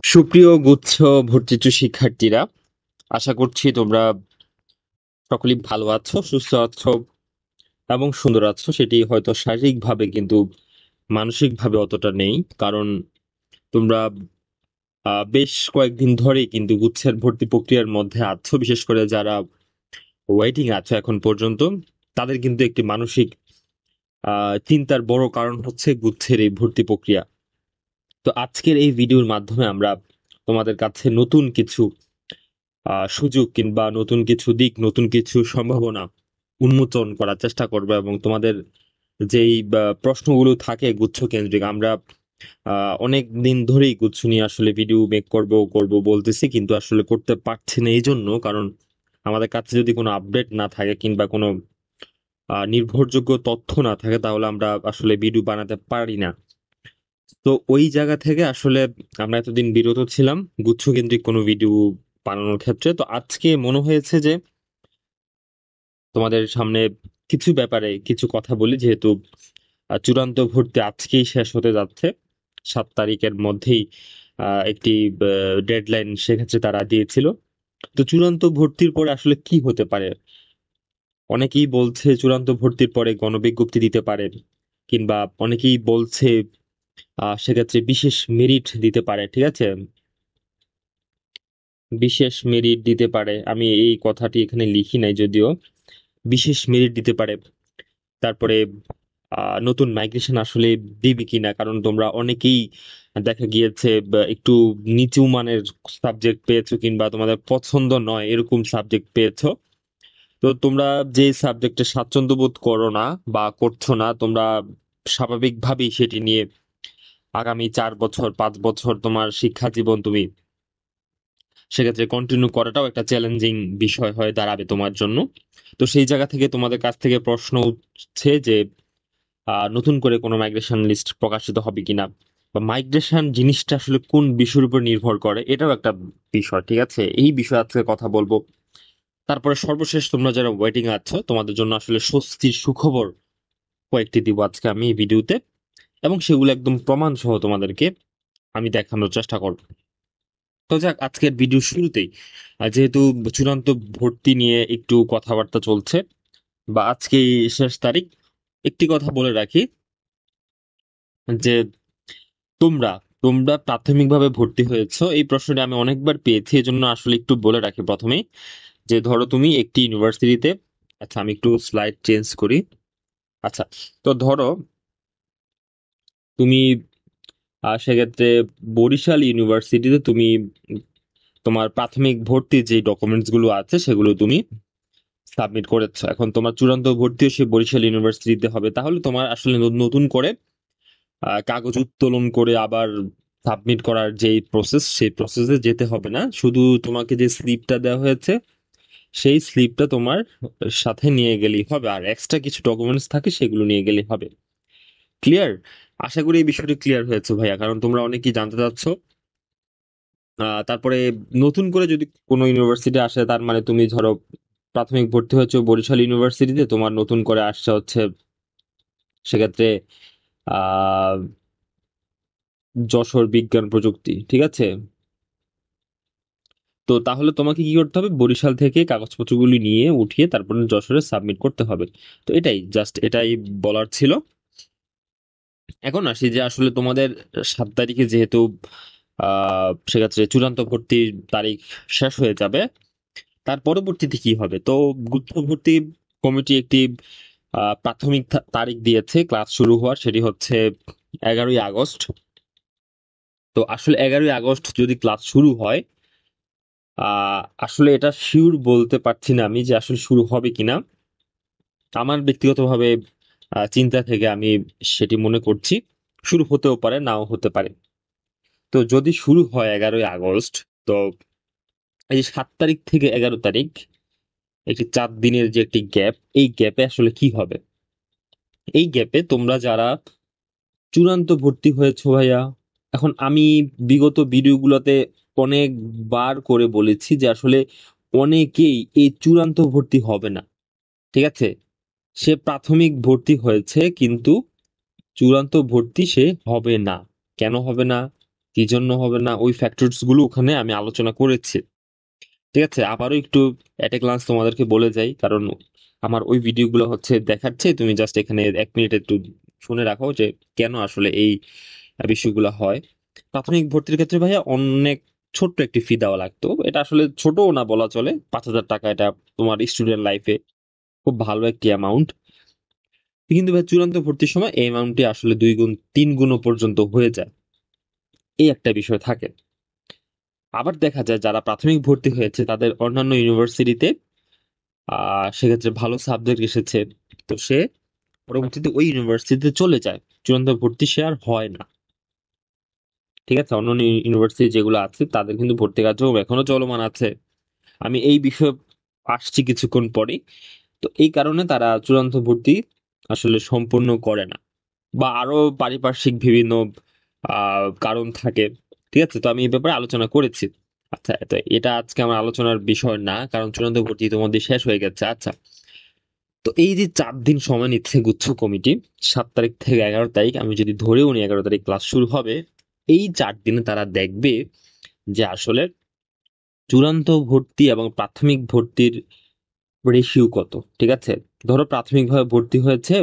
সুপ্রিয় গুচ্ছ ভর্তিচ্ছু শিক্ষার্থীরা, আশা করছি তোমরা সকলেই ভালো আছো, সুস্থ আছো এবং সুন্দর আছো। সেটি হয়তো শারীরিকভাবে কিন্তু মানসিকভাবে অতটা নেই, কারণ তোমরা বেশ কয়েকদিন ধরেই কিন্তু গুচ্ছের ভর্তি প্রক্রিয়ার মধ্যে আছো। বিশেষ করে যারা ওয়েটিং আছো এখন পর্যন্ত, তাদের কিন্তু একটি মানসিক চিন্তার বড় কারণ হচ্ছে গুচ্ছের এই ভর্তি প্রক্রিয়া। তো আজকের এই ভিডিওর মাধ্যমে আমরা তোমাদের কাছে নতুন কিছু সুযোগ কিংবা নতুন কিছু দিক, নতুন কিছু সম্ভাবনা উন্মোচন করার চেষ্টা করব, এবং তোমাদের যেই প্রশ্নগুলো থাকে গুচ্ছ কেন্দ্রিক, আমরা অনেক দিন ধরেই গুচ্ছ নিয়ে আসলে ভিডিও মেক করব করব বলতেছি, কিন্তু আসলে করতে পারছি না। এই জন্য, কারণ আমাদের কাছে যদি কোনো আপডেট না থাকে কিংবা কোনো নির্ভরযোগ্য তথ্য না থাকে, তাহলে আমরা আসলে ভিডিও বানাতে পারি না। তো ওই জায়গা থেকে আসলে আমরা এতদিন বিরত ছিলাম গুচ্ছ কেন্দ্রিক কোনো ভিডিও বানানোর ক্ষেত্রে। তো আজকে মনে হয়েছে যে তোমাদের সামনে কিছু ব্যাপারে কিছু কথা বলি, যেহেতু চূড়ান্ত ভর্তি আজকেই শেষ হতে যাচ্ছে। 7 তারিখের মধ্যেই একটি ডেডলাইন সেক্ষেত্রে তারা দিয়েছিল। তো চূড়ান্ত ভর্তির পরে আসলে কি হতে পারে? অনেকেই বলছে চূড়ান্ত ভর্তির পরে গণবিজ্ঞপ্তি দিতে পারে, কিংবা অনেকেই বলছে সেক্ষেত্রে বিশেষ মেরিট দিতে পারে। ঠিক আছে, বিশেষ মেরিট দিতে পারে, আমি এই কথাটি এখানে লিখি নাই যদিও। বিশেষ মেরিট দিতে পারে। তারপরে নতুন মাইগ্রেশন আসলে দিবি কিনা, কারণ তোমরা অনেকেই দেখা গিয়েছে একটু নিচু মানের সাবজেক্ট পেয়েছো, কিংবা তোমাদের পছন্দ নয় এরকম সাবজেক্ট পেয়েছো। তো তোমরা যে সাবজেক্টে স্বাচ্ছন্দ্য বোধ করো না বা করছো না, তোমরা স্বাভাবিকভাবেই সেটি নিয়ে আগামী 4 বছর 5 বছর তোমার শিক্ষা জীবন তুমি সেক্ষেত্রে কন্টিনিউ করাটাও একটা চ্যালেঞ্জিং বিষয় হয়ে দাঁড়াবে তোমার জন্য। তো সেই জায়গা থেকে তোমাদের কাছ থেকে প্রশ্ন উঠছে যে নতুন করে কোনো মাইগ্রেশন লিস্ট প্রকাশিত হবে কিনা, বা মাইগ্রেশন জিনিসটা আসলে কোন বিষয়ের উপর নির্ভর করে, এটাও একটা বিষয়। ঠিক আছে, এই বিষয়ে আজকে কথা বলবো। তারপরে সর্বশেষ তোমরা যারা ওয়েটিং আছো, তোমাদের জন্য আসলে স্বস্তির সুখবর কয়েকটি দিব আজকে আমি এই ভিডিওতে, এবং সেগুলো একদম প্রমাণ সহ তোমাদেরকে আমি দেখানোর চেষ্টা করব। তো যাক, আজকের ভিডিও শুরুতেই যেহেতু চূড়ান্ত ভর্তি নিয়ে একটু কথাবার্তা চলছে, বা আজকে শেষ তারিখ, একটি কথা বলে রাখি যে তোমরা তোমরা প্রাথমিকভাবে ভর্তি হয়েছো, এই প্রশ্নটা আমি অনেকবার পেয়েছি। এজন্য আসলে একটু বলে রাখি প্রথমেই, যে ধরো তুমি একটি ইউনিভার্সিটিতে, আচ্ছা আমি একটু স্লাইড চেঞ্জ করি। আচ্ছা, তো ধরো তুমি সেক্ষেত্রে বরিশাল ইউনিভার্সিটিতে তুমি তোমার প্রাথমিক ভর্তির যে ডকুমেন্টস গুলো আছে সেগুলো তুমি সাবমিট করেছো। এখন তোমার চূড়ান্ত ভর্তিও সেই বরিশাল ইউনিভার্সিটিতে হবে। তাহলে তোমার আসলে নতুন করে কাগজ উত্তোলন করে আবার সাবমিট করার যে প্রসেস, সেই প্রসেসে যেতে হবে না। শুধু তোমাকে যে স্লিপটা দেওয়া হয়েছে, সেই স্লিপটা তোমার সাথে নিয়ে গেলেই হবে, আর এক্সট্রা কিছু ডকুমেন্টস থাকে সেগুলো নিয়ে গেলেই হবে। ক্লিয়ার? আশা করি এই বিষয়টি ক্লিয়ার হয়েছে ভাইয়া, কারণ তোমরা অনেকেই জানতে চাচ্ছ। তারপরে নতুন করে যদি কোনো ইউনিভার্সিটি আসে, তার মানে তুমি ধরো প্রাথমিক ভর্তি হয়েছে বরিশাল ইউনিভার্সিটিতে, তোমার নতুন করে আসছে হচ্ছে সেক্ষেত্রে আহ যশোর বিজ্ঞান প্রযুক্তি। ঠিক আছে, তো তাহলে তোমাকে কি করতে হবে? বরিশাল থেকে কাগজপত্রগুলি নিয়ে উঠিয়ে তারপরে যশোরে সাবমিট করতে হবে। তো এটাই, জাস্ট এটাই বলার ছিল। এখন আসি যে আসলে তোমাদের 7 তারিখে যেহেতু সেক্ষেত্রে চূড়ান্ত ভর্তির তারিখ শেষ হয়ে যাবে, তার পরবর্তীতে কি হবে? তো গুচ্ছ ভর্তি কমিটি একটি প্রাথমিক তারিখ দিয়েছে ক্লাস শুরু হওয়ার, সেটি হচ্ছে 11ই আগস্ট। তো আসলে 11ই আগস্ট যদি ক্লাস শুরু হয়, আসলে এটা শিওর বলতে পারছি না আমি যে আসলে শুরু হবে কিনা। আমার ব্যক্তিগতভাবে চিন্তা থেকে আমি সেটি মনে করছি শুরু হতেও পারে, নাও হতে পারে। তো যদি শুরু হয় 11ই আগস্ট, তো এই যে 7 তারিখ থেকে 11 তারিখ, একটি 4 দিনের যে একটি গ্যাপ, এই গ্যাপে আসলে কি হবে? এই গ্যাপে তোমরা যারা চূড়ান্ত ভর্তি হয়েছো ভাইয়া, এখন আমি বিগত ভিডিওগুলোতে অনেকবার করে বলেছি যে আসলে অনেকেই এই চূড়ান্ত ভর্তি হবে না। ঠিক আছে, সে প্রাথমিক ভর্তি হয়েছে কিন্তু চূড়ান্ত ভর্তি সে হবে না। কেন হবে না? কি জন্য হবে না, ওই ফ্যাক্টরস গুলো ওখানে আমি আলোচনা করেছি। ঠিক আছে, আবারও একটু এট এ গ্লান্স তোমাদেরকে বলে যাই, কারণ আমার ওই ভিডিওগুলো হচ্ছে দেখাচ্ছে, তুমি জাস্ট এখানে 1 মিনিট একটু শুনে রাখো যে কেন আসলে এই বিষয়গুলো হয়। প্রাথমিক ভর্তির ক্ষেত্রে ভাইয়া অনেক ছোট্ট একটি ফি দেওয়া লাগতো, এটা আসলে ছোটও না বলা চলে, 5,000 টাকা। এটা তোমার স্টুডেন্ট লাইফে খুব ভালো একটি অ্যামাউন্ট। কিন্তু ভাই চূড়ান্ত ভর্তির সময় এই অ্যামাউন্টটি আসলে 2 গুণ 3 গুণও পর্যন্ত হয়ে যায়, এই একটা বিষয় থাকে। আবার দেখা যায় যারা প্রাথমিক ভর্তি হয়েছে তাদের অন্যান্য ইউনিভার্সিটিতে সেক্ষেত্রে ভালো সাবজেক্ট এসেছে, তো সে পরবর্তীতে ওই ইউনিভার্সিটিতে চলে যায়, চূড়ান্ত ভর্তি সে আর হয় না। ঠিক আছে, অন্যান্য ইউনিভার্সিটি যেগুলো আছে তাদের কিন্তু ভর্তি কার্যক্রম এখনো চলমান আছে। আমি এই বিষয়ে আসছি কিছুক্ষণ পরে। তো এই কারণে তারা চূড়ান্ত ভর্তি আসলে সম্পূর্ণ করে না, বা আরো পারিপার্শ্বিক বিভিন্ন কারণ থাকে। ঠিক আছে, তো আমি এই ব্যাপারে আলোচনা করেছি। আচ্ছা, তো এটা আজকে আমার আলোচনার বিষয় না, কারণ চূড়ান্ত ভর্তি ইতিমধ্যে শেষ হয়ে গেছে। আচ্ছা, তো এই যে 4 দিন সময় নিচ্ছে গুচ্ছ কমিটি, 7 তারিখ থেকে 11 তারিখ, আমি যদি ধরেও নি 11 তারিখ ক্লাস শুরু হবে, এই 4 দিনে তারা দেখবে যে আসলে চূড়ান্ত ভর্তি এবং প্রাথমিক ভর্তির রেশিও কত। ঠিক আছে, ধরো প্রাথমিকভাবে ভর্তি হয়েছে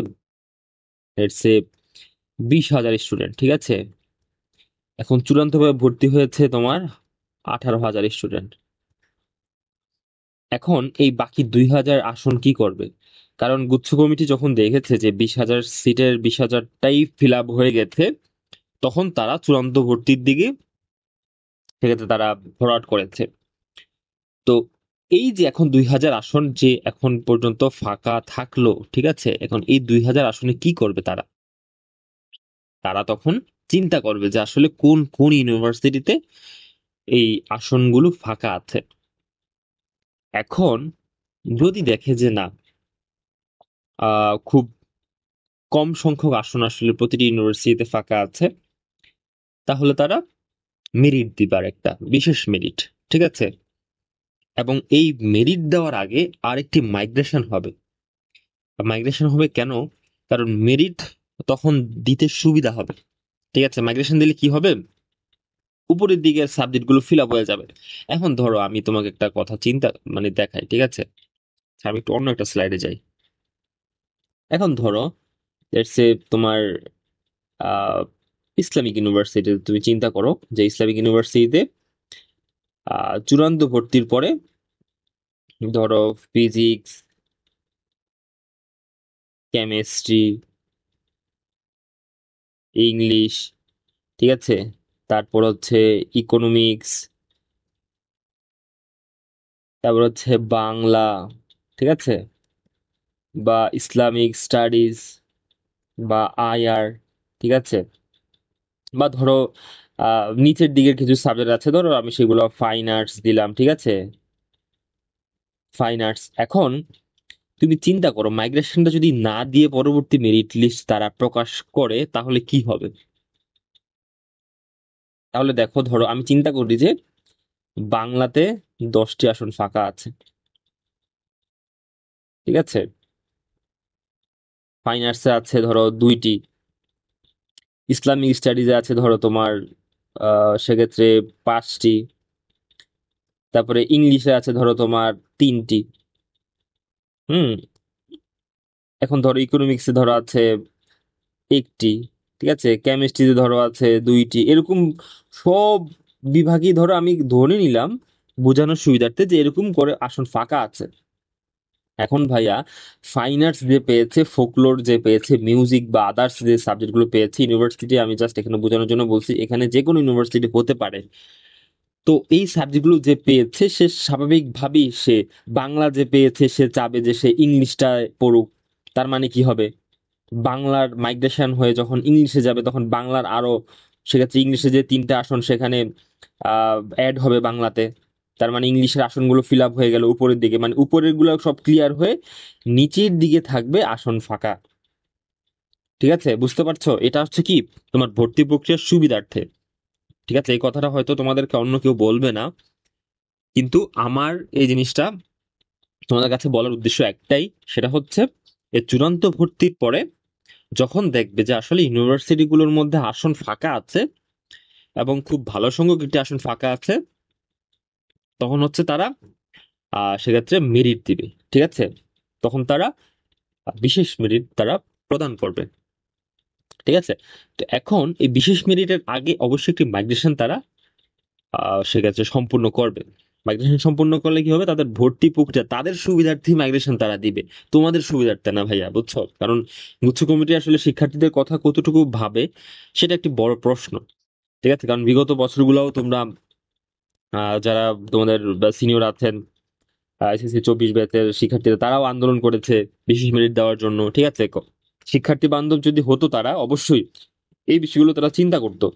লেটস সে 20,000 স্টুডেন্ট, ঠিক আছে। এখন চূড়ান্তভাবে ভর্তি হয়েছে তোমার 18,000 স্টুডেন্ট। এখন এই বাকি 2,000 আসন কি করবে? কারণ গুচ্ছ কমিটি যখন দেখেছে যে 20,000 সিটের 20,000টাই ফিল আপ হয়ে গেছে, তখন তারা চূড়ান্ত ভর্তির দিকে সেক্ষেত্রে তারা ফরওয়ার্ড করেছে। তো এই যে এখন 2,000 আসন যে এখন পর্যন্ত ফাঁকা থাকলো, ঠিক আছে, এখন এই 2,000 আসনে কি করবে তারা? তারা তখন চিন্তা করবে যে আসলে কোন কোন ইউনিভার্সিটিতে এই আসনগুলো ফাঁকা আছে। এখন যদি দেখে যে না, খুব কম সংখ্যক আসন আসলে প্রতিটি ইউনিভার্সিটিতে ফাঁকা আছে, তাহলে তারা মেরিট দিবার একটা বিশেষ মেরিট। ঠিক আছে, এবং এই মেরিট দেওয়ার আগে আরেকটি মাইগ্রেশন হবে। মাইগ্রেশন হবে কেন? কারণ মেরিট তখন দিতে সুবিধা হবে। ঠিক আছে, মাইগ্রেশন দিলে কি হবে? উপরের দিকের সাবজেক্ট গুলো ফিল আপ হয়ে যাবে। এখন ধরো আমি তোমাকে একটা কথা চিন্তা মানে দেখাই, ঠিক আছে। আমি একটু অন্য একটা স্লাইডে যাই। এখন ধরো লেটস সে তোমার আহ ইসলামিক ইউনিভার্সিটি তুমি চিন্তা করো, যে ইসলামিক ইউনিভার্সিটিতে চূড়ান্ত ভর্তির পরে ধরো ফিজিক্স, কেমিস্ট্রি, ইংলিশ, ঠিক আছে, তারপর হচ্ছে ইকোনমিক্স, তারপর হচ্ছে বাংলা, ঠিক আছে, বা ইসলামিক স্টাডিজ, বা আইআর, ঠিক আছে, বা ধরো নিচের দিকের কিছু সাবজেক্ট আছে, ধরো আমি সেগুলো ফাইন আর্টস দিলাম, ঠিক আছে, ফাইন আর্টস। এখন তুমি চিন্তা করো মাইগ্রেশনটা যদি না দিয়ে পরবর্তী মেরিট লিস্ট তারা প্রকাশ করে তাহলে কি হবে? তাহলে দেখো, ধরো আমি চিন্তা করি যে বাংলাতে 10টি আসন ফাঁকা আছে, ঠিক আছে, ফাইন আর্টসে আছে ধরো 2টি, ইসলামিক স্টাডিজে আছে ধরো তোমার সেক্ষেত্রে 5টি, তারপরে ইংলিশে আছে ধরো তোমার 3টি। হুম, এখন ধরো ইকোনমিক্সে ধরো আছে 1টি, ঠিক আছে, কেমিস্ট্রিতে ধরো আছে 2টি, এরকম সব বিভাগই ধরো আমি ধরে নিলাম বোঝানোর সুবিধার্থে যে এরকম করে আসন ফাঁকা আছে। এখন ভাইয়া ফাইন আর্টস যে পেয়েছে, ফোকলোর যে পেয়েছে, মিউজিক বা আদার্স যে সাবজেক্টগুলো পেয়েছে ইউনিভার্সিটি, আমি জাস্ট এখানে বোঝানোর জন্য বলছি, এখানে যে কোনো ইউনিভার্সিটি হতে পারে। তো এই সাবজেক্টগুলো যে পেয়েছে সে স্বাভাবিকভাবেই সে বাংলা যে পেয়েছে সে চাবে যে সে ইংলিশটা পড়ুক। তার মানে কি হবে? বাংলার মাইগ্রেশন হয়ে যখন ইংলিশে যাবে তখন বাংলার আরো, সেক্ষেত্রে ইংলিশে যে 3টা আসন সেখানে অ্যাড হবে বাংলাতে। তার মানে ইংলিশের আসনগুলো ফিল আপ হয়ে গেল উপরের দিকে, মানে উপরের গুলো সব ক্লিয়ার হয়ে নিচের দিকে থাকবে আসন ফাঁকা। ঠিক আছে, বুঝতে পারছো? এটা হচ্ছে কি তোমার ভর্তি প্রক্রিয়ার সুবিধার্থে। ঠিক আছে, এই কথাটা হয়তো তোমাদেরকে অন্য কেউ বলবে না, কিন্তু আমার এই জিনিসটা তোমাদের কাছে বলার উদ্দেশ্য একটাই, সেটা হচ্ছে এই চূড়ান্ত ভর্তির পরে যখন দেখবে যে আসলে ইউনিভার্সিটিগুলোর মধ্যে আসন ফাঁকা আছে এবং খুব ভালো সংখ্যক একটি আসন ফাঁকা আছে, তখন হচ্ছে তারা সেক্ষেত্রে মেরিট দিবে। ঠিক আছে, তখন তারা বিশেষ মেরিট তারা প্রদান করবে। ঠিক আছে, তো এখন এই বিশেষ মেরিটের আগে অবশ্যই একটি মাইগ্রেশন তারা সেক্ষেত্রে সম্পূর্ণ করবে। মাইগ্রেশন সম্পূর্ণ করলে কি হবে, তাদের ভর্তি প্রক্রিয়া তাদের সুবিধার্থে মাইগ্রেশন তারা দিবে, তোমাদের সুবিধার্থে না ভাইয়া, বুঝছো? কারণ গুচ্ছ কমিটি আসলে শিক্ষার্থীদের কথা কতটুকু ভাবে সেটা একটি বড় প্রশ্ন। ঠিক আছে, কারণ বিগত বছরগুলোও তোমরা যারা তোমাদের সিনিয়র আছেন, এসএসসি 24 ব্যাচের শিক্ষার্থীরা, তারাও আন্দোলন করেছে বিশেষ মেরিট দেওয়ার জন্য। ঠিক আছে, শিক্ষার্থী বান্ধব যদি হতো তারা অবশ্যই এই বিষয়গুলো তারা চিন্তা করতো।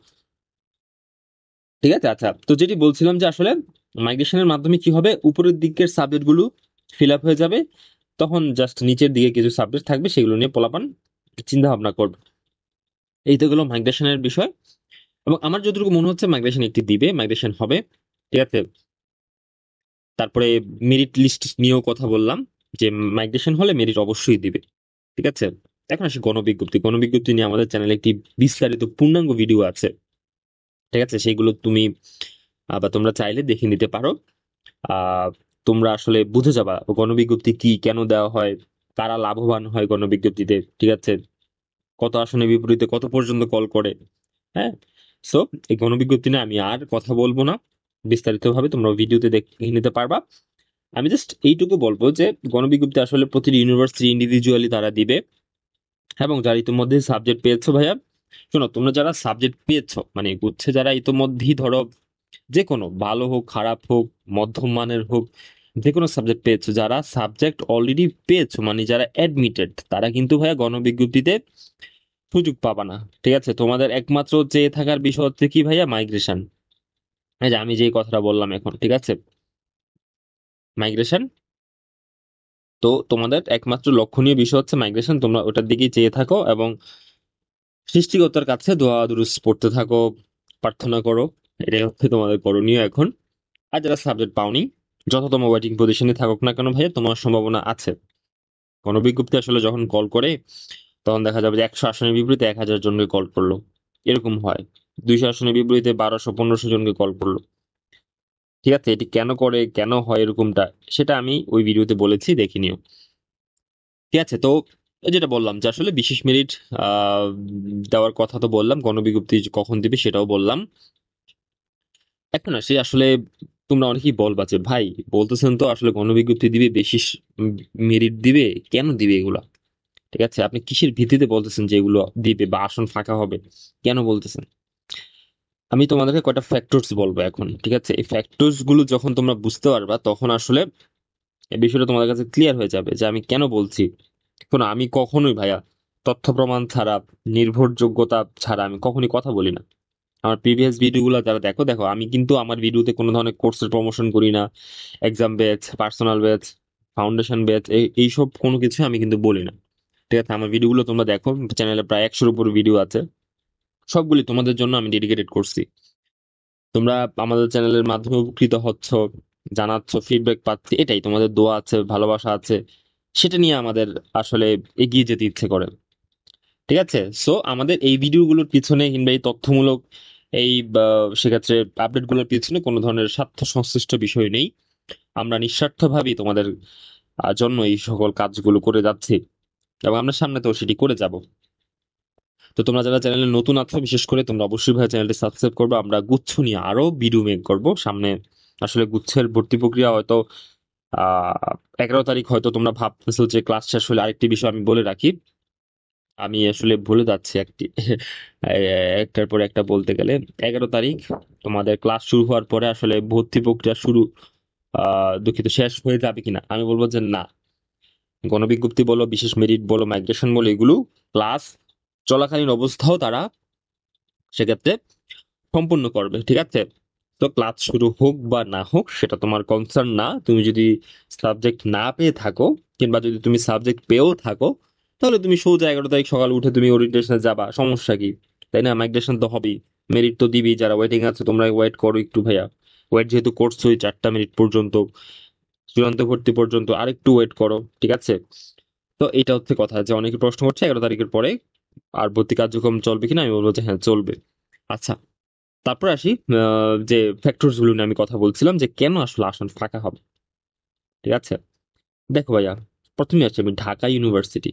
ঠিক আছে, আচ্ছা, তো যেটি বলছিলাম যে আসলে মাইগ্রেশনের মাধ্যমে কি হবে, উপরের দিকের সাবজেক্ট গুলো ফিল আপ হয়ে যাবে, তখন জাস্ট নিচের দিকে কিছু সাবজেক্ট থাকবে, সেগুলো নিয়ে পোলাপান চিন্তা ভাবনা করবে। এই তো গেলো মাইগ্রেশনের বিষয়। এবং আমার যতটুকু মনে হচ্ছে মাইগ্রেশন একটি দিবে, মাইগ্রেশন হবে। ঠিক আছে, তারপরে মেরিট লিস্ট নিয়েও কথা বললাম যে মাইগ্রেশন হলে মেরিট অবশ্যই দিবে। ঠিক আছে, এখন আসি গণবিজ্ঞপ্তি। গণবিজ্ঞপ্তি নিয়ে আমাদের চ্যানেলে একটি বিস্তারিত পূর্ণাঙ্গ ভিডিও আছে। ঠিক আছে, সেইগুলো তুমি বা তোমরা চাইলে দেখে নিতে পারো। আহ তোমরা আসলে বুঝে যাবা গণবিজ্ঞপ্তি কি, কেন দেওয়া হয়, কারা লাভবান হয় গণবিজ্ঞপ্তিতে। ঠিক আছে, কত আসনের বিপরীতে কত পর্যন্ত কল করে। হ্যাঁ, সো এই গণবিজ্ঞপ্তি নিয়ে আমি আর কথা বলবো না, বিস্তারিতভাবে তোমরা ভিডিওতে দেখে নিতে পারবা। আমি জাস্ট এইটুকু বলবো যে গণবিজ্ঞপ্তি আসলে প্রতিটি ইউনিভার্সিটি ইন্ডিভিজুয়ালি তারা দিবে। এবং যারা ইতিমধ্যে সাবজেক্ট পেয়েছো ভাইয়া, শোনো, তোমরা যারা সাবজেক্ট পেয়েছো মানে গুচ্ছে যারা ইতিমধ্যেই ধরো যে কোনো ভালো হোক খারাপ হোক মধ্যম মানের হোক, যে কোনো সাবজেক্ট পেয়েছো, যারা সাবজেক্ট অলরেডি পেয়েছো মানে যারা অ্যাডমিটেড, তারা কিন্তু ভাইয়া গণবিজ্ঞপ্তিতে সুযোগ পাবা না। ঠিক আছে, তোমাদের একমাত্র চেয়ে থাকার বিষয় হচ্ছে কি ভাইয়া, মাইগ্রেশন। এই যে আমি যে কথাটা বললাম এখন, ঠিক আছে, মাইগ্রেশন। তো তোমাদের একমাত্র লক্ষণীয় বিষয় হচ্ছে মাইগ্রেশন, তোমরা ওটার দিকেই চেয়ে থাকো এবং সৃষ্টিকর্তার কাছে দোয়া দুরূহ পড়তে থাকো, প্রার্থনা করো। এটাই হচ্ছে তোমাদের করণীয় এখন। আর যারা সাবজেক্ট পাওনি, যততম ওয়েটিং পজিশনে থাকুক না কেন ভাইয়া, তোমার সম্ভাবনা আছে। গণবিজ্ঞপ্তি আসলে যখন কল করে, তখন দেখা যাবে যে 100 আসনের বিপরীতে 1000 জনকে কল করলো, এরকম হয়। 200 আসনের বিপরীতে 1200 1500 জনকে কল করলো। ঠিক আছে, এটি কেন করে, কেন হয় এরকমটা, সেটা আমি ওই ভিডিওতে বলেছি, দেখে নিও। ঠিক আছে, তো যেটা বললাম যে আসলে বিশেষ মেরিট আহ দেওয়ার কথা তো বললাম, গণবিজ্ঞপ্তি কখন দিবে সেটাও বললাম। এখন আসি আসলে, তোমরা অনেকেই বলবা যে ভাই বলতেছেন তো আসলে গণবিজ্ঞপ্তি দিবে, বিশেষ মেরিট দিবে, কেন দিবে এগুলা? ঠিক আছে, আপনি কিসের ভিত্তিতে বলতেছেন যে এগুলো দিবে বা আসন ফাঁকা হবে, কেন বলতেছেন? আমি তোমাদেরকে কয়টা ফ্যাক্টরস বলবো এখন। ঠিক আছে, এই ফ্যাক্টরস গুলো যখন তোমরা বুঝতে পারবা, তখন আসলে এই বিষয়টা তোমাদের কাছে ক্লিয়ার হয়ে যাবে যে আমি কেন বলছি। শোনো, আমি কখনোই ভাইয়া তথ্য প্রমাণ ছাড়া, নির্ভরযোগ্যতা ছাড়া আমি কখনোই কথা বলি না। আমার প্রিভিয়াস ভিডিওগুলো যারা দেখো দেখো, আমি কিন্তু আমার ভিডিওতে কোনো ধরনের কোর্সের প্রমোশন করি না, exam batch, personal batch, foundation batch, এইসব কোনো কিছু আমি কিন্তু বলি না। ঠিক আছে, আমার ভিডিওগুলো তোমরা দেখো, চ্যানেলে প্রায় 100-র উপর ভিডিও আছে, সবগুলি তোমাদের জন্য আমি ডেডিকেটেড করছি। তোমরা আমাদের চ্যানেলের মাধ্যমে উপকৃত হচ্ছ, জানাচ্ছ, ফিডব্যাক পাচ্ছি, এটাই তোমাদের দোয়া আছে, ভালোবাসা আছে, সেটা নিয়ে আমাদের আসলে এগিয়ে যেতে ইচ্ছে করে। ঠিক আছে, সো আমাদের এই ভিডিওগুলোর পিছনে কিংবা এই তথ্যমূলক এই সেক্ষেত্রে আপডেট গুলোর পিছনে কোনো ধরনের স্বার্থ সংশ্লিষ্ট বিষয় নেই। আমরা নিঃস্বার্থভাবেই তোমাদের জন্য এই সকল কাজগুলো করে যাচ্ছি, এবং আমরা সামনে তো সেটি করে যাব। তো তোমরা যারা চ্যানেলে নতুন আছো, বিশেষ করে তোমরা অবশ্যই ভাই চ্যানেলটি সাবস্ক্রাইব করবে। আমরা গুচ্ছ নিয়ে আরো ভিডিও মেক করব সামনে। আসলে গুচ্ছের ভর্তি প্রক্রিয়া হয়তো 11 তারিখ, হয়তো তোমরা ভাবতেছো যে ক্লাস শেষ হলে, আরেকটি বিষয় আমি বলে রাখি, আমি আসলে ভুলে যাচ্ছি একটি একটার পর একটা বলতে গেলে। 11 তারিখ তোমাদের ক্লাস শুরু হওয়ার পরে আসলে ভর্তি প্রক্রিয়া শুরু, দুঃখিত, শেষ হয়ে যাবে কিনা, আমি বলবো যে না। গণবিজ্ঞপ্তি বলো, বিশেষ মেরিট বলো, মাইগ্রেশন বলো, এগুলো ক্লাস চলাকালীন অবস্থাও তারা সেক্ষেত্রে সম্পূর্ণ করবে। ঠিক আছে, তো ক্লাস শুরু হোক বা না হোক সেটা তোমার কনসার্ন না। তুমি যদি সাবজেক্ট না পেয়ে থাকো, কিংবা যদি তুমি সাবজেক্ট পেয়েও থাকো, তাহলে তুমি সোজা 11 তারিখ সকালে উঠে তুমি ওরিয়েন্টেশনে যাবা, সমস্যা কি? তাই না? মাইগ্রেশন তো হবেই, মেরিট তো দিবি। যারা ওয়েটিং আছে তোমরা ওয়েট করো একটু ভাইয়া, ওয়েট যেহেতু করছোই 4টা মিনিট পর্যন্ত, চূড়ান্ত ভর্তি পর্যন্ত আরেকটু ওয়েট করো। ঠিক আছে, তো এটা হচ্ছে কথা, যে অনেকে প্রশ্ন করছে 11 তারিখের পরে আর ভর্তি কার্যক্রম চলবে কিনা, আমি বলবো যে হ্যাঁ চলবে। আচ্ছা, তারপর আসি যে ফ্যাক্টরস গুলো নিয়ে আমি কথা বলছিলাম যে কেন আসলে আসন ফাঁকা হবে। ঠিক আছে, দেখো ভাইয়া, প্রথমে আছে আমি ঢাকা ইউনিভার্সিটি।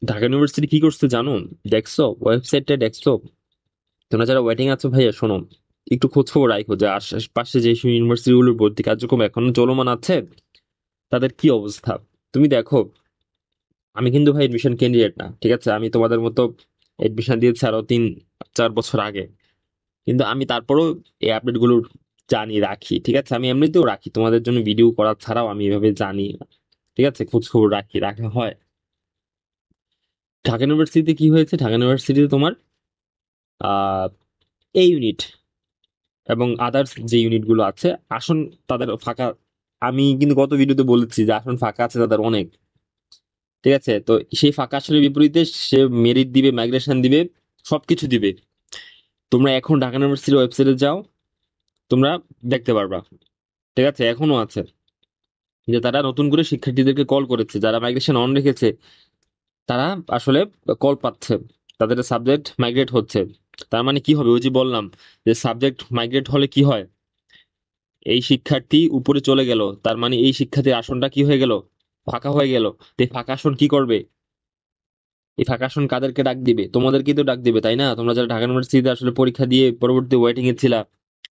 ঢাকা ইউনিভার্সিটি কি করছে জানো? দেখছো ওয়েবসাইটটা? দেখছো? তোমরা যারা ওয়েটিং আছো ভাইয়া শোনো, একটু খোঁজ খবর রাখো যে আশপাশে যে ইউনিভার্সিটি গুলোর ভর্তি কার্যক্রম এখনো চলমান আছে তাদের কি অবস্থা। তুমি দেখো, আমি কিন্তু ভাই এডমিশন ক্যান্ডিডেট না, ঠিক আছে? আমি তোমাদের মতো এডমিশন দিয়েছি আরো 3-4 বছর আগে, কিন্তু আমি তারপরও এই আপডেট গুলো জানি, রাখি। ঠিক আছে, আমি এমনিতেও রাখি তোমাদের জন্য ভিডিও করা ছাড়াও আমি এভাবে জানি। ঠিক আছে, খোঁজ খবর রাখি, রাখা হয়। ঢাকা ইউনিভার্সিটিতে কি হয়েছে? ঢাকা ইউনিভার্সিটিতে তোমার আহ এই ইউনিট এবং আদার্স যে ইউনিট গুলো আছে, আসন তাদের ফাঁকা। আমি কিন্তু গত ভিডিওতে বলেছি যে আসন ফাঁকা আছে তাদের অনেক। ঠিক আছে, তো সেই ফাঁকা আসনের বিপরীতে সে মেরিট দিবে, মাইগ্রেশন দিবে, সবকিছু দিবে। তোমরা এখন ঢাকা ইউনিভার্সিটির ওয়েবসাইটে যাও, তোমরা দেখতে পারবা। ঠিক আছে, এখনো আছে যে তারা নতুন করে শিক্ষার্থীদেরকে কল করেছে, যারা মাইগ্রেশন অন রেখেছে তারা আসলে কল পাচ্ছে, তাদের সাবজেক্ট মাইগ্রেট হচ্ছে। তার মানে কি হবে? ওই যে বললাম যে সাবজেক্ট মাইগ্রেট হলে কি হয়, এই শিক্ষার্থী উপরে চলে গেল, তার মানে এই শিক্ষার্থীর আসনটা কি হয়ে গেল? ফাঁকা হয়ে গেল। তো এই ফাঁকা আসন কি করবে? এই ফাঁকা আসন কাদেরকে ডাক দিবে? তোমাদেরকেই তো ডাক দিবে, তাই না? তোমরা যারা ঢাকা ইউনিভার্সিটিতে আসলে পরীক্ষা দিয়ে পরবর্তী ওয়েটিং এ ছিলা,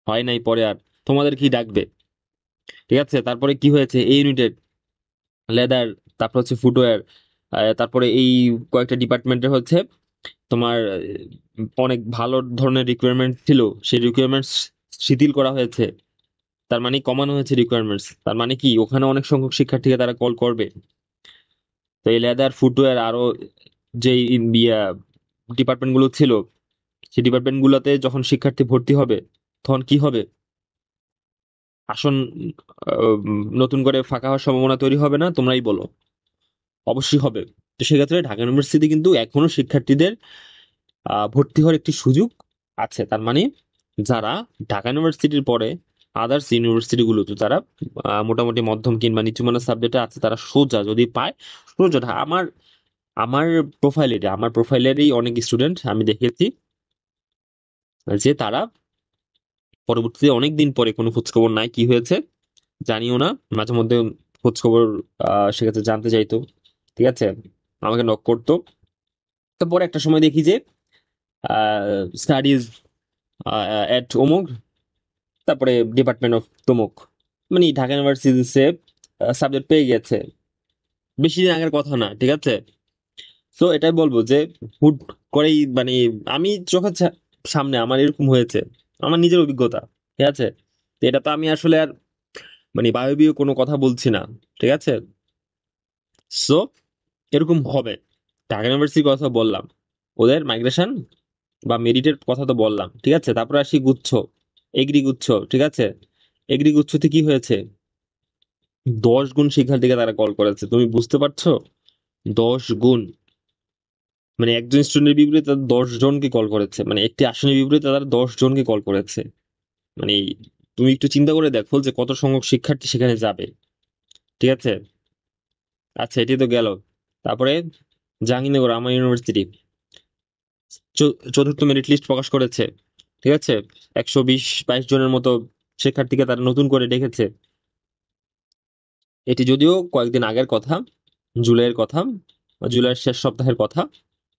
হয় নাই পরে আর, তোমাদের কি ডাকবে। ঠিক আছে, তারপরে কি হয়েছে এই ইউনিটের লেদার, তারপর হচ্ছে ফুটওয়্যার, তারপরে এই কয়েকটা ডিপার্টমেন্টের হচ্ছে তোমার অনেক ভালো ধরনের রিকোয়ারমেন্ট ছিল, সেই রিকোয়ারমেন্টস শিথিল করা হয়েছে। তার মানে কমানো হয়েছে রিকোয়ারমেন্টস, তার মানে কি ওখানে অনেক সংখ্যক শিক্ষার্থীকে তারা কল করবে। তো এই লেদার ফুটওয়্যার আরো যে ডিপার্টমেন্ট গুলো ছিল, সেই ডিপার্টমেন্ট গুলোতে যখন শিক্ষার্থী ভর্তি হবে তখন কি হবে? আসন নতুন করে ফাঁকা হওয়ার সম্ভাবনা তৈরি হবে না? তোমরাই বলো। অবশ্যই হবে। তো সেক্ষেত্রে ঢাকা ইউনিভার্সিটি কিন্তু এখনো শিক্ষার্থীদের ভর্তি হওয়ার একটি সুযোগ আছে। তার মানে যারা ঢাকা ইউনিভার্সিটির পরে আদার্স ইউনিভার্সিটি গুলোতে তারা মোটামুটি মধ্যম কিংবা নিচুমানের সাবজেক্টে আছে, তারা সোজা যদি পায়, সোজা আমার আমার প্রোফাইলেরই অনেক স্টুডেন্ট আমি দেখেছি যে তারা পরবর্তীতে অনেক দিন পরে কোনো খোঁজখবর নাই, কি হয়েছে জানিও না, মাঝে মধ্যে খোঁজখবর সেক্ষেত্রে জানতে চাইতো। ঠিক আছে, আমাকে নক করতো। তারপরে একটা সময় দেখি যে স্টাডিজ এট অমুক, তারপরে ডিপার্টমেন্ট অফ তমুক, মানে ঢাকা ইউনিভার্সিটিতে সাবজেক্ট পেয়ে গেছে। বেশি দিন আগের কথা না, ঠিক আছে? তো এটাই বলবো যে হুট করেই মানে আমি চোখের সামনে আমার এরকম হয়েছে, আমার নিজের অভিজ্ঞতা। ঠিক আছে, তো এটা তো আমি আসলে আর মানে বায়বীয় কোনো কথা বলছি না। ঠিক আছে, সো এরকম হবে। ঢাকা ইউনিভার্সিটির কথা বললাম, ওদের মাইগ্রেশন বা মেরিটের কথা তো বললাম। ঠিক আছে, তারপর আসি গুচ্ছ, এগ্রি গুচ্ছ। ঠিক আছে, এগ্রি গুচ্ছতে কি হয়েছে? 10 গুণ শিক্ষার্থীকে তারা কল করেছে, তুমি বুঝতে পারছো? 10 গুণ, মানে একজন স্টুডেন্টের বিপরীতে তারা 10 জনকে কল করেছে, মানে একটি আসনের বিপরীতে তারা 10 জনকে কল করেছে। মানে তুমি একটু চিন্তা করে দেখো যে কত সংখ্যক শিক্ষার্থী সেখানে যাবে। ঠিক আছে, আচ্ছা এটি তো গেল। তারপরে জাহাঙ্গীরনগর আমার ইউনিভার্সিটি চতুর্থ মেরিট লিস্ট প্রকাশ করেছে। ঠিক আছে, 120-22 জনের মতো শিক্ষার্থীকে তারা নতুন করে ডেকেছে। এটি যদিও কয়েকদিন আগের কথা, জুলাইয়ের কথা, জুলাইয়ের শেষ সপ্তাহের কথা,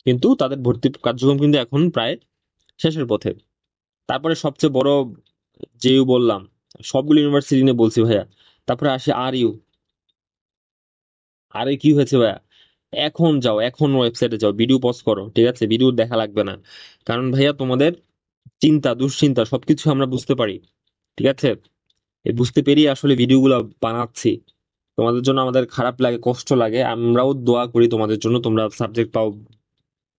কিন্তু তাদের ভর্তি কার্যক্রম কিন্তু এখন প্রায় শেষের পথে। তারপরে সবচেয়ে বড় জেইউ বললাম, সবগুলো ইউনিভার্সিটি নিয়ে বলছি ভাইয়া। তারপরে আসি আর ইউ। আর কি হয়েছে ভাইয়া? এখন যাও, এখন ওয়েবসাইটে যাও, ভিডিও পজ করো। ঠিক আছে, ভিডিও দেখা লাগবে না, কারণ ভাইয়া তোমাদের চিন্তা দুশ্চিন্তা সবকিছু আমরা বুঝতে পারি। ঠিক আছে, এই বুঝতে পেরিয়ে আসলে ভিডিওগুলো বানাচ্ছি। তোমাদের জন্য আমাদের খারাপ লাগে, কষ্ট লাগে, আমরাও দোয়া করি তোমাদের জন্য, তোমরা সাবজেক্ট পাও,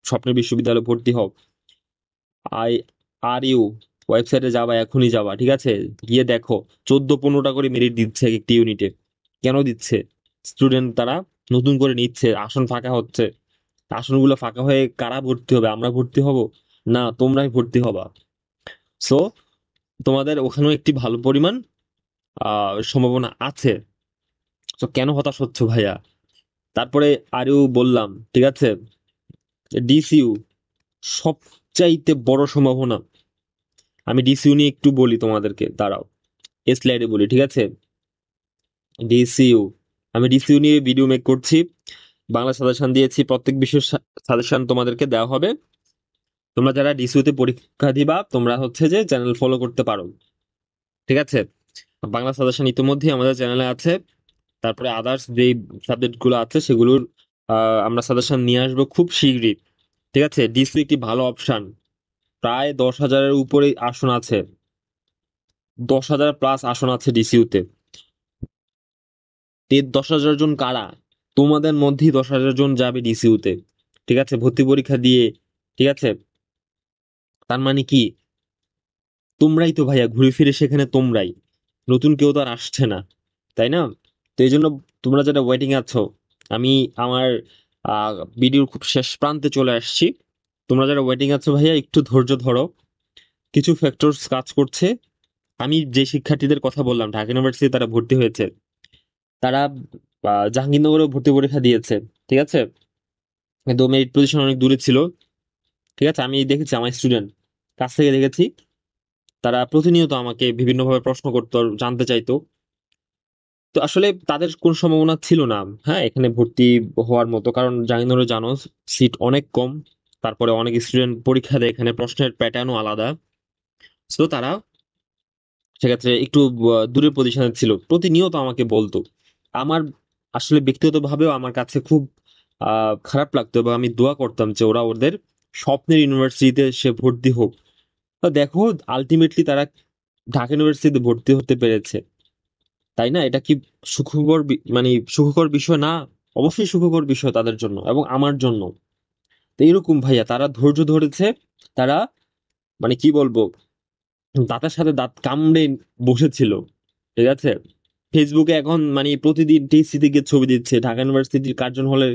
স্বপ্নের বিশ্ববিদ্যালয়ে ভর্তি হও। আই আর ইউ ওয়েবসাইটে যাবা, এখনই যাবা। ঠিক আছে, গিয়ে দেখো 14-15টা করে মেরিট দিচ্ছে এক একটি ইউনিটে। কেন দিচ্ছে? স্টুডেন্ট তারা নতুন করে নিচ্ছে, আসন ফাঁকা হচ্ছে। আসনগুলো ফাঁকা হয়ে কারা ভর্তি হবে? আমরা ভর্তি হব না, তোমরাই ভর্তি হবা। সো তোমাদের ওখানেও একটি ভালো পরিমাণ সম্ভাবনা আছে। তো কেন হতাশ হচ্ছ ভাইয়া? তারপরে আরও বললাম, ঠিক আছে, ডিসিইউ সবচাইতে বড় সম্ভাবনা, আমি ডিসিইউ নিয়ে একটু বলি তোমাদেরকে, দাঁড়াও এই স্লাইডে বলি, ঠিক আছে? ডিসিইউ, আমি ডিসিইউ নিয়ে ভিডিও মেক করছি, বাংলা সাজেশন দিয়েছি, প্রত্যেক বিষয়ের সাজেশন তোমাদেরকে দেওয়া হবে। তোমরা যারা ডিসিইউ তে পরীক্ষা দিবা তোমরা হচ্ছে যে চ্যানেল ফলো করতে পারো, ঠিক আছে? বাংলা সাজেশন ইতিমধ্যেই আমাদের চ্যানেলে আছে। তারপরে আদার্স যে সাবজেক্ট গুলো আছে সেগুলোর আমরা সাজেশন নিয়ে আসবো খুব শীঘ্রই, ঠিক আছে? ডিসিইউ একটি ভালো অপশন, প্রায় 10,000-এর উপরে আসন আছে, 10,000 প্লাস আসন আছে ডিসিইউতে। 10,000 জন কারা? তোমাদের মধ্যেই 10,000 জন যাবে ডিসিইউতে, ঠিক আছে, ভর্তি পরীক্ষা দিয়ে, ঠিক আছে? তার মানে কি, তোমরাই তো ভাইয়া ঘুরে ফিরে সেখানে তোমরাই, নতুন কেউ তো আর আসছে না, তাই না? তো এই জন্য তোমরা যারা ওয়েটিং আছো, আমি আমার ভিডিওর খুব শেষ প্রান্তে চলে আসছি। তোমরা যারা ওয়েটিং আছো ভাইয়া একটু ধৈর্য ধরো, কিছু ফ্যাক্টরস কাজ করছে। আমি যে শিক্ষার্থীদের কথা বললাম ঢাকা ইউনিভার্সিটি তারা ভর্তি হয়েছে, তারা জাহাঙ্গীরনগরেও ভর্তি পরীক্ষা দিয়েছে, ঠিক আছে? কিন্তু মেরিট পজিশন অনেক দূরে ছিল, ঠিক আছে? আমি দেখেছি আমার স্টুডেন্ট, কাছ থেকে দেখেছি, তারা প্রতিনিয়ত আমাকে বিভিন্নভাবে প্রশ্ন করতো, জানতে চাইতো। তো আসলে তাদের কোন সম্ভাবনা ছিল না, হ্যাঁ, এখানে ভর্তি হওয়ার মতো, কারণ জাহাঙ্গীরনগরে জানো সিট অনেক কম, তারপরে অনেক স্টুডেন্ট পরীক্ষা দেয়, এখানে প্রশ্নের প্যাটার্নও আলাদা। তো তারা সেক্ষেত্রে একটু দূরের পজিশনে ছিল, প্রতিনিয়ত আমাকে বলতো। আমার আসলে ব্যক্তিগতভাবেও আমার কাছে খুব খারাপ লাগতো, এবং আমি দোয়া করতাম যে ওরা ওদের স্বপ্নের ইউনিভার্সিটিতে সে ভর্তি হোক। তো দেখো আলটিমেটলি তারা ঢাকা ইউনিভার্সিটিতে ভর্তি হতে পেরেছে, তাই না? এটা কি সুখকর মানে সুখকর বিষয় না? অবশ্যই সুখকর বিষয় তাদের জন্য এবং আমার জন্য। তো এরকম ভাইয়া তারা ধৈর্য ধরেছে, তারা মানে কি বলবো, দাঁতের সাথে দাঁত কামড়ে বসেছিল, ঠিক আছে? ফেসবুকে এখন মানে প্রতিদিন টিএসসি গিয়ে ছবি দিচ্ছে, ঢাকা ইউনিভার্সিটির কার্জন হলের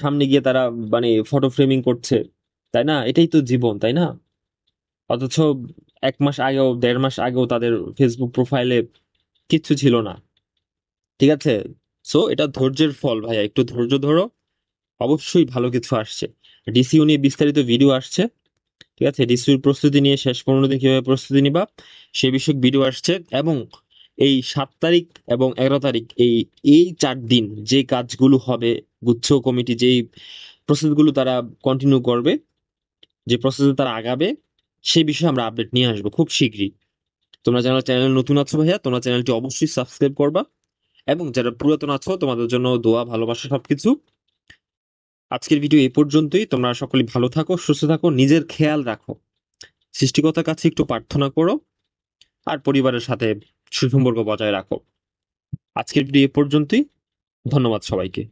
সামনে গিয়ে তারা মানে ফটো ফ্রেমিং করছে, তাই না? এটাই তো জীবন, তাই না? অথচ 1 মাস আগেও 1.5 মাস আগেও তাদের ফেসবুক প্রোফাইলে কিচ্ছু ছিল না, ঠিক আছে? সো এটা ধৈর্যের ফল ভাইয়া, একটু ধৈর্য ধরো, অবশ্যই ভালো কিছু আসছে। ডিসিইউ নিয়ে বিস্তারিত ভিডিও আসছে, ঠিক আছে? ডিসিইউর প্রস্তুতি নিয়ে শেষ 15 দিন কিভাবে প্রস্তুতি নিবা সে বিষয়ক ভিডিও আসছে। এবং এই 7 তারিখ এবং 11 তারিখ, এই 4 দিন যে কাজগুলো হবে, গুচ্ছ কমিটি যেই প্রসেসগুলো তারা কন্টিনিউ করবে, যে প্রসেসে তারা আগাবে, সেই বিষয়ে আমরা আপডেট নিয়ে আসবো খুব শীঘ্রই। তোমরা যারা চ্যানেল নতুন আছো ভাইয়া তোমরা চ্যানেলটি অবশ্যই সাবস্ক্রাইব করবা, এবং যারা পুরাতন আছো তোমাদের জন্য দোয়া ভালোবাসা সবকিছু। আজকের ভিডিও এই পর্যন্তই, তোমরা সকলে ভালো থাকো, সুস্থ থাকো, নিজের খেয়াল রাখো, সৃষ্টিকর্তার কাছে একটু প্রার্থনা করো, আর পরিবারের সাথে সুসম্পর্ক বজায় রাখো। আজকের ভিডিও এ পর্যন্তই, ধন্যবাদ সবাইকে।